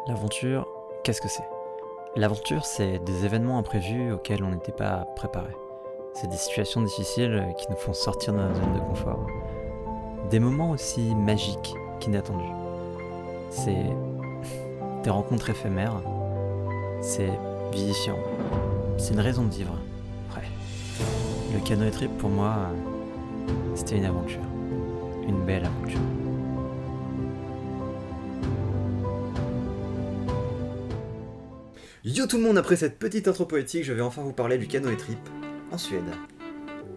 L'aventure, qu'est-ce que c'est? L'aventure, c'est des événements imprévus auxquels on n'était pas préparé. C'est des situations difficiles qui nous font sortir de notre zone de confort. Des moments aussi magiques qu'inattendus. C'est des rencontres éphémères. C'est vivifiant. C'est une raison de vivre. Ouais. Le canoë trip, pour moi, c'était une aventure. Une belle aventure. Yo tout le monde, après cette petite intro poétique, je vais enfin vous parler du canoë trip en Suède.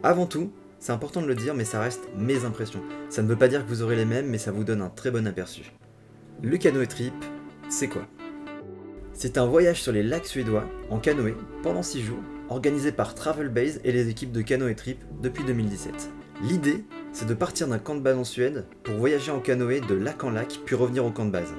Avant tout, c'est important de le dire, mais ça reste mes impressions. Ça ne veut pas dire que vous aurez les mêmes, mais ça vous donne un très bon aperçu. Le canoë trip, c'est quoi? C'est un voyage sur les lacs suédois, en canoë, pendant 6 jours, organisé par Travelbase et les équipes de canoë trip depuis 2017. L'idée, c'est de partir d'un camp de base en Suède pour voyager en canoë de lac en lac, puis revenir au camp de base.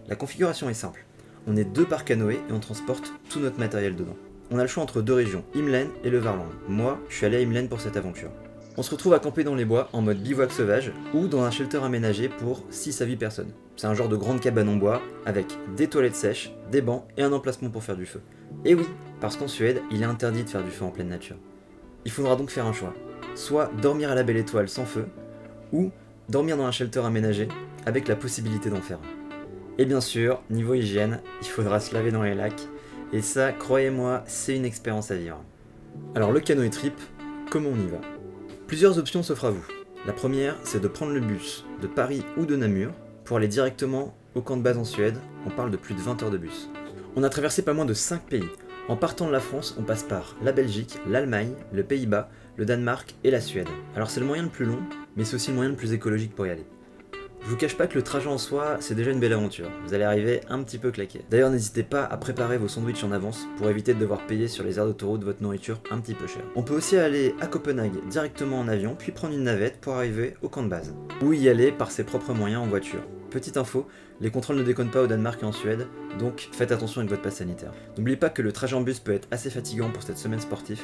La configuration est simple. On est 2 par canoë et on transporte tout notre matériel dedans. On a le choix entre 2 régions, Himlen et le Värmland. Moi, je suis allé à Himlen pour cette aventure. On se retrouve à camper dans les bois en mode bivouac sauvage ou dans un shelter aménagé pour 6 à 8 personnes. C'est un genre de grande cabane en bois avec des toilettes sèches, des bancs et un emplacement pour faire du feu. Et oui, parce qu'en Suède, il est interdit de faire du feu en pleine nature. Il faudra donc faire un choix. Soit dormir à la belle étoile sans feu, ou dormir dans un shelter aménagé avec la possibilité d'en faire un. Et bien sûr, niveau hygiène, il faudra se laver dans les lacs, et ça, croyez-moi, c'est une expérience à vivre. Alors le canoë trip, comment on y va? Plusieurs options s'offrent à vous. La première, c'est de prendre le bus de Paris ou de Namur pour aller directement au camp de base en Suède. On parle de plus de 20 heures de bus. On a traversé pas moins de 5 pays. En partant de la France, on passe par la Belgique, l'Allemagne, le Pays-Bas, le Danemark et la Suède. Alors c'est le moyen le plus long, mais c'est aussi le moyen le plus écologique pour y aller. Je vous cache pas que le trajet en soi, c'est déjà une belle aventure. Vous allez arriver un petit peu claqué. D'ailleurs, n'hésitez pas à préparer vos sandwichs en avance pour éviter de devoir payer sur les aires d'autoroute votre nourriture un petit peu chère. On peut aussi aller à Copenhague directement en avion, puis prendre une navette pour arriver au camp de base. Ou y aller par ses propres moyens en voiture. Petite info, les contrôles ne déconnent pas au Danemark et en Suède, donc faites attention avec votre passe sanitaire. N'oubliez pas que le trajet en bus peut être assez fatigant pour cette semaine sportive.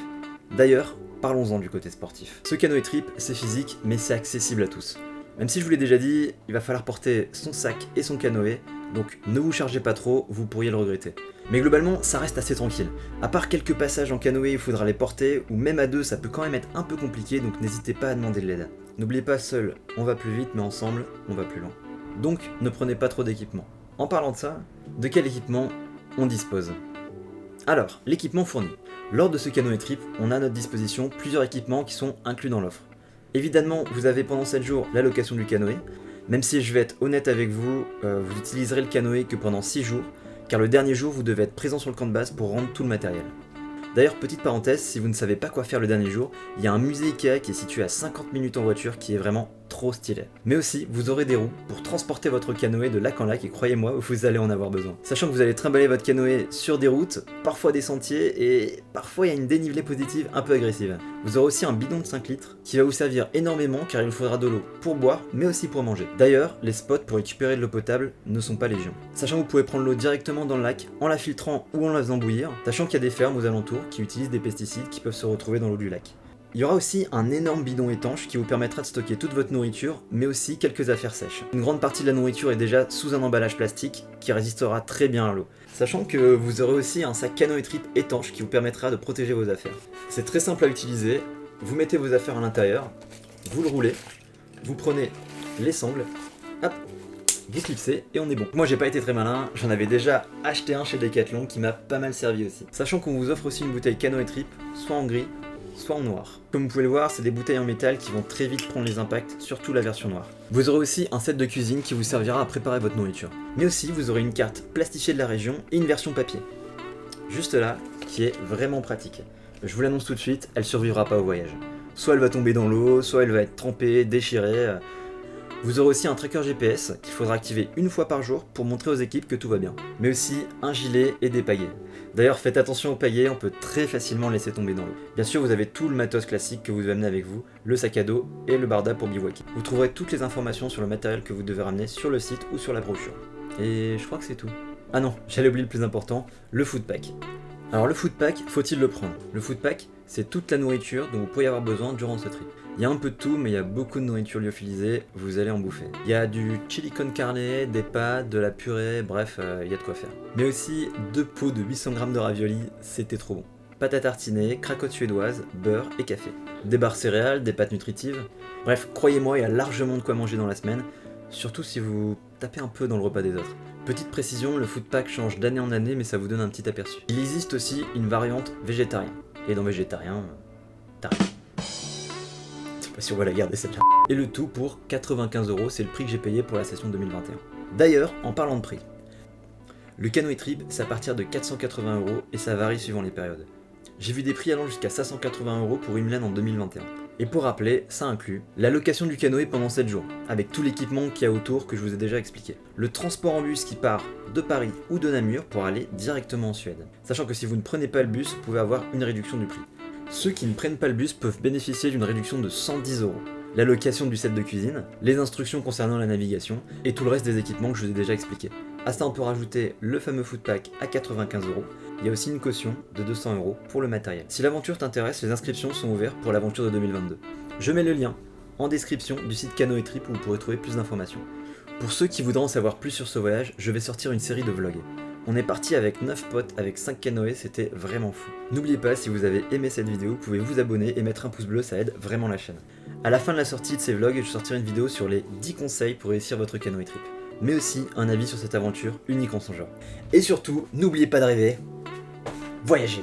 D'ailleurs, parlons-en du côté sportif. Ce canoë trip, c'est physique, mais c'est accessible à tous. Même si je vous l'ai déjà dit, il va falloir porter son sac et son canoë, donc ne vous chargez pas trop, vous pourriez le regretter. Mais globalement, ça reste assez tranquille. À part quelques passages en canoë, il faudra les porter, ou même à 2, ça peut quand même être un peu compliqué, donc n'hésitez pas à demander de l'aide. N'oubliez pas, seul, on va plus vite, mais ensemble, on va plus loin. Donc, ne prenez pas trop d'équipement. En parlant de ça, de quel équipement on dispose? Alors, l'équipement fourni. Lors de ce canoë trip, on a à notre disposition plusieurs équipements qui sont inclus dans l'offre. Évidemment, vous avez pendant 7 jours la location du canoë, même si je vais être honnête avec vous, vous utiliserez le canoë que pendant 6 jours, car le dernier jour, vous devez être présent sur le camp de base pour rendre tout le matériel. D'ailleurs, petite parenthèse, si vous ne savez pas quoi faire le dernier jour, il y a un musée Ikea qui est situé à 50 minutes en voiture qui est vraiment trop stylé. Mais aussi, vous aurez des roues pour transporter votre canoë de lac en lac et croyez-moi, vous allez en avoir besoin. Sachant que vous allez trimballer votre canoë sur des routes, parfois des sentiers et parfois il y a une dénivelée positive un peu agressive. Vous aurez aussi un bidon de 5 litres qui va vous servir énormément car il vous faudra de l'eau pour boire mais aussi pour manger. D'ailleurs, les spots pour récupérer de l'eau potable ne sont pas légion. Sachant que vous pouvez prendre l'eau directement dans le lac en la filtrant ou en la faisant bouillir, sachant qu'il y a des fermes aux alentours qui utilisent des pesticides qui peuvent se retrouver dans l'eau du lac. Il y aura aussi un énorme bidon étanche qui vous permettra de stocker toute votre nourriture, mais aussi quelques affaires sèches. Une grande partie de la nourriture est déjà sous un emballage plastique qui résistera très bien à l'eau. Sachant que vous aurez aussi un sac canoë trip étanche qui vous permettra de protéger vos affaires. C'est très simple à utiliser, vous mettez vos affaires à l'intérieur, vous le roulez, vous prenez les sangles, hop, vous clipsez et on est bon. Moi j'ai pas été très malin, j'en avais déjà acheté un chez Decathlon qui m'a pas mal servi aussi. Sachant qu'on vous offre aussi une bouteille canoë trip, soit en gris, soit en noir. Comme vous pouvez le voir, c'est des bouteilles en métal qui vont très vite prendre les impacts, surtout la version noire. Vous aurez aussi un set de cuisine qui vous servira à préparer votre nourriture. Mais aussi, vous aurez une carte plastifiée de la région et une version papier. Juste là, qui est vraiment pratique. Je vous l'annonce tout de suite, elle survivra pas au voyage. Soit elle va tomber dans l'eau, soit elle va être trempée, déchirée. Vous aurez aussi un tracker GPS qu'il faudra activer une fois par jour pour montrer aux équipes que tout va bien. Mais aussi un gilet et des pagaies. D'ailleurs, faites attention aux pagaies, on peut très facilement laisser tomber dans l'eau. Bien sûr, vous avez tout le matos classique que vous devez amener avec vous, le sac à dos et le barda pour bivouaquer. Vous trouverez toutes les informations sur le matériel que vous devez ramener sur le site ou sur la brochure. Et je crois que c'est tout. Ah non, j'allais oublier le plus important, le food pack. Alors le food pack, faut-il le prendre? Le food pack, c'est toute la nourriture dont vous pourriez avoir besoin durant ce trip. Il y a un peu de tout, mais il y a beaucoup de nourriture lyophilisée, vous allez en bouffer. Il y a du chili con carne, des pâtes, de la purée, bref, il y a de quoi faire. Mais aussi 2 pots de 800 g de raviolis, c'était trop bon. Pâte à tartiner, cracotte suédoise, beurre et café. Des barres céréales, des pâtes nutritives. Bref, croyez-moi, il y a largement de quoi manger dans la semaine, surtout si vous tapez un peu dans le repas des autres. Petite précision, le food pack change d'année en année, mais ça vous donne un petit aperçu. Il existe aussi une variante végétarien. Et dans végétarien, t'as rien. Je sais pas si on va la garder celle-là. Et le tout pour 95 €, c'est le prix que j'ai payé pour la session 2021. D'ailleurs, en parlant de prix, le canoë trip, c'est à partir de 480 € et ça varie suivant les périodes. J'ai vu des prix allant jusqu'à 580 € pour Imlen en 2021. Et pour rappeler, ça inclut la location du canoë pendant 7 jours, avec tout l'équipement qu'il y a autour que je vous ai déjà expliqué. Le transport en bus qui part de Paris ou de Namur pour aller directement en Suède. Sachant que si vous ne prenez pas le bus, vous pouvez avoir une réduction du prix. Ceux qui ne prennent pas le bus peuvent bénéficier d'une réduction de 110 €. La location du set de cuisine, les instructions concernant la navigation et tout le reste des équipements que je vous ai déjà expliqué. À ça on peut rajouter le fameux food pack à 95 €. Il y a aussi une caution de 200 € pour le matériel. Si l'aventure t'intéresse, les inscriptions sont ouvertes pour l'aventure de 2022. Je mets le lien en description du site Canoë Trip où vous pourrez trouver plus d'informations. Pour ceux qui voudront en savoir plus sur ce voyage, je vais sortir une série de vlogs. On est parti avec 9 potes, avec 5 canoës, c'était vraiment fou. N'oubliez pas, si vous avez aimé cette vidéo, vous pouvez vous abonner et mettre un pouce bleu, ça aide vraiment la chaîne. À la fin de la sortie de ces vlogs, je sortirai une vidéo sur les 10 conseils pour réussir votre canoë trip. Mais aussi un avis sur cette aventure unique en son genre. Et surtout, n'oubliez pas de rêver, voyagez!